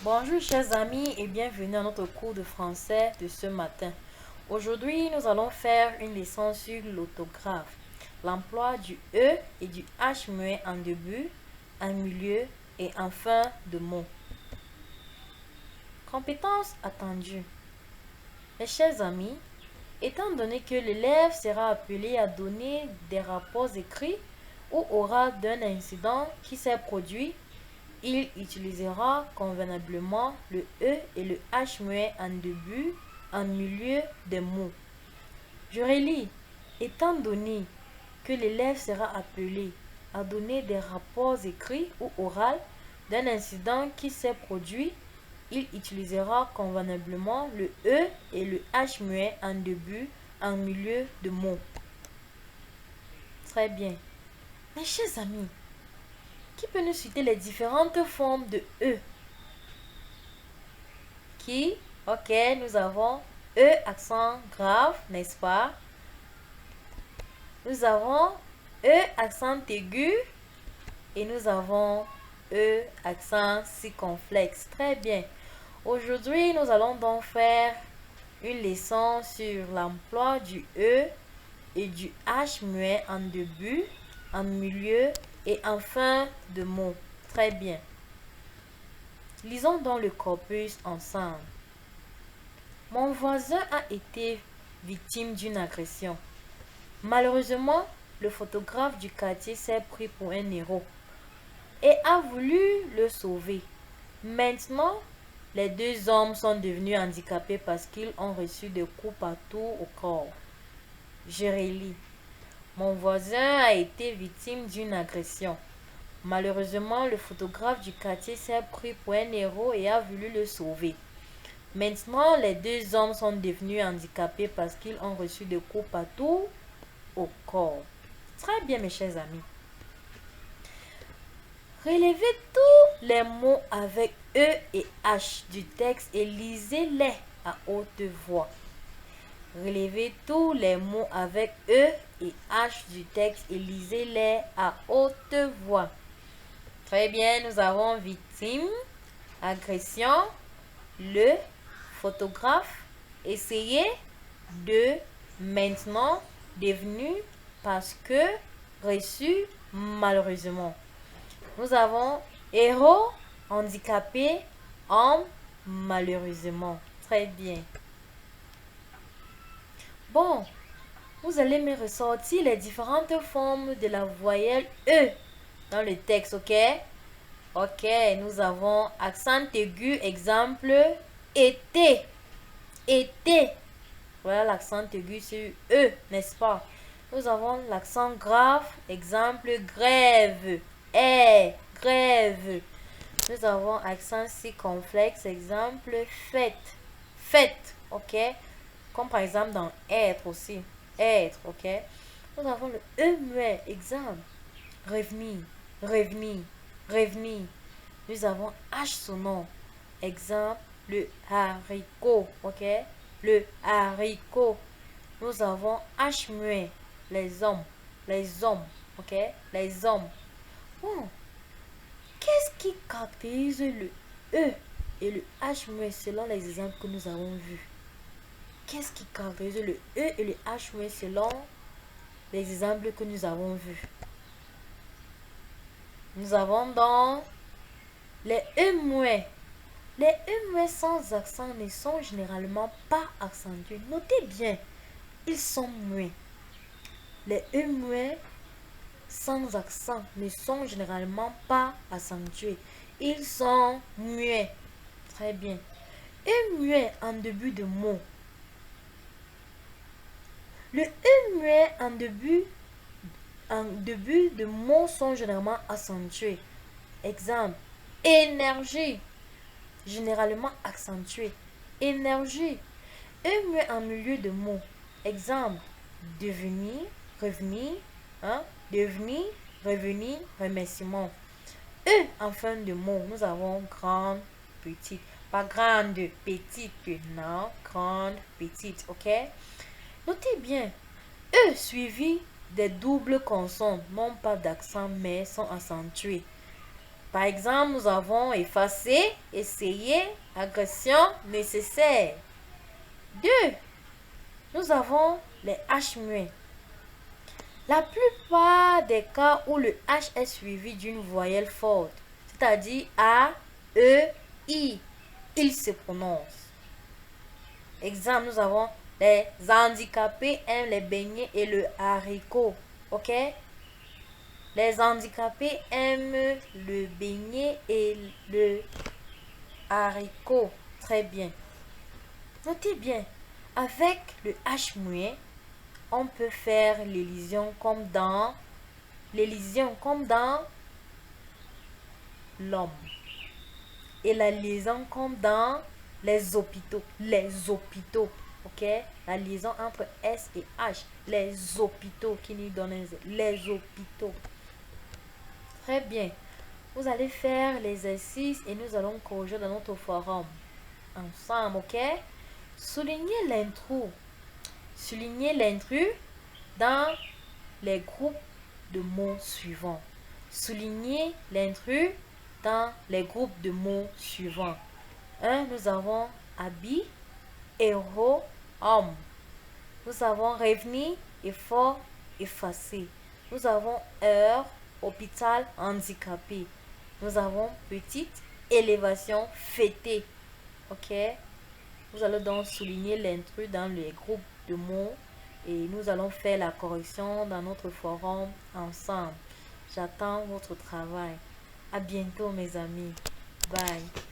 Bonjour chers amis et bienvenue à notre cours de français de ce matin. Aujourd'hui, nous allons faire une leçon sur l'autographe, l'emploi du E et du H muet en début, en milieu et en fin de mot. Compétences attendues. Mes chers amis, étant donné que l'élève sera appelé à donner des rapports écrits ou oraux d'un incident qui s'est produit, il utilisera convenablement le E et le H muet en début, en milieu des mots. Je relis. Étant donné que l'élève sera appelé à donner des rapports écrits ou oraux d'un incident qui s'est produit, il utilisera convenablement le E et le H muet en début, en milieu de mots. Très bien. Mes chers amis, qui peut nous citer les différentes formes de E? Qui? Ok, nous avons E accent grave, n'est-ce pas? Nous avons E accent aigu et nous avons E accent circonflexe. Très bien. Aujourd'hui, nous allons donc faire une leçon sur l'emploi du E et du H muet en début, en milieu et en fin de mot. Très bien. Lisons donc le corpus ensemble. Mon voisin a été victime d'une agression. Malheureusement, le photographe du quartier s'est pris pour un héros et a voulu le sauver. Maintenant, les deux hommes sont devenus handicapés parce qu'ils ont reçu des coups partout au corps. Je relis. Mon voisin a été victime d'une agression. Malheureusement, le photographe du quartier s'est pris pour un héros et a voulu le sauver. Maintenant, les deux hommes sont devenus handicapés parce qu'ils ont reçu des coups partout au corps. Très bien, mes chers amis. Relevez tous les mots avec E et H du texte et lisez-les à haute voix. Relevez tous les mots avec E et H du texte et lisez-les à haute voix. Très bien, nous avons victime, agression, le photographe, essayez de, maintenant, devenu, parce que, reçu, malheureusement. Nous avons héros, handicapé, homme, malheureusement. Très bien. Bon, vous allez me ressortir les différentes formes de la voyelle E dans le texte, ok? Ok, nous avons accent aigu, exemple, été. Été. Voilà l'accent aigu sur E, n'est-ce pas? Nous avons l'accent grave, exemple, grève. Grève. Nous avons accent circonflexe, exemple, fête. Fête, ok? Comme par exemple dans être aussi. Être, ok? Nous avons le E muet, exemple, revenir, revenir, revenir. Nous avons H sonore, exemple, le haricot, ok? Le haricot. Nous avons H muet, les hommes, ok? Les hommes. Bon, qu'est-ce qui caractérise le E et le H muet selon les exemples que nous avons vus? Qu'est-ce qui caractérise le E et le H muet selon les exemples que nous avons vus? Nous avons donc les E muets. Les E muets sans accent ne sont généralement pas accentués. Notez bien, ils sont muets. Les E muets sans accent ne sont généralement pas accentués. Ils sont muets. Très bien. E muet en début de mot. Le E muet en début de mots sont généralement accentués. Exemple, énergie, généralement accentué. Énergie. E muet en milieu de mots. Exemple, devenir, revenir, devenir, revenir, remerciement. E en fin de mot, nous avons grande, petite. Pas grande, petite, non, grande, petite, ok? Notez bien, E suivi des doubles consonnes, non pas d'accent mais sont accentués. Par exemple, nous avons effacé, essayé, agression, nécessaire. 2. Nous avons les H muets. La plupart des cas où le H est suivi d'une voyelle forte, c'est-à-dire A, E, I, il se prononce. Exemple, nous avons les handicapés aiment les beignets et le haricot. Ok? Les handicapés aiment le beignet et le haricot. Très bien. Notez bien, avec le H muet, on peut faire l'élision comme dans l'homme. Et la liaison comme dans les hôpitaux. Les hôpitaux. Ok? La liaison entre S et H. Les hôpitaux qui nous donnent les hôpitaux. Très bien. Vous allez faire l'exercice et nous allons corriger dans notre forum. Ensemble, ok? Soulignez l'intrus. Soulignez l'intrus dans les groupes de mots suivants. Soulignez l'intrus dans les groupes de mots suivants. 1. Nous avons habit, héros, homme. Nous avons revenir, effort, effacé. Nous avons heure, hôpital, handicapé. Nous avons petite, élévation, fêté. Ok? Nous allons donc souligner l'intrus dans les groupes de mots et nous allons faire la correction dans notre forum ensemble. J'attends votre travail. À bientôt mes amis. Bye.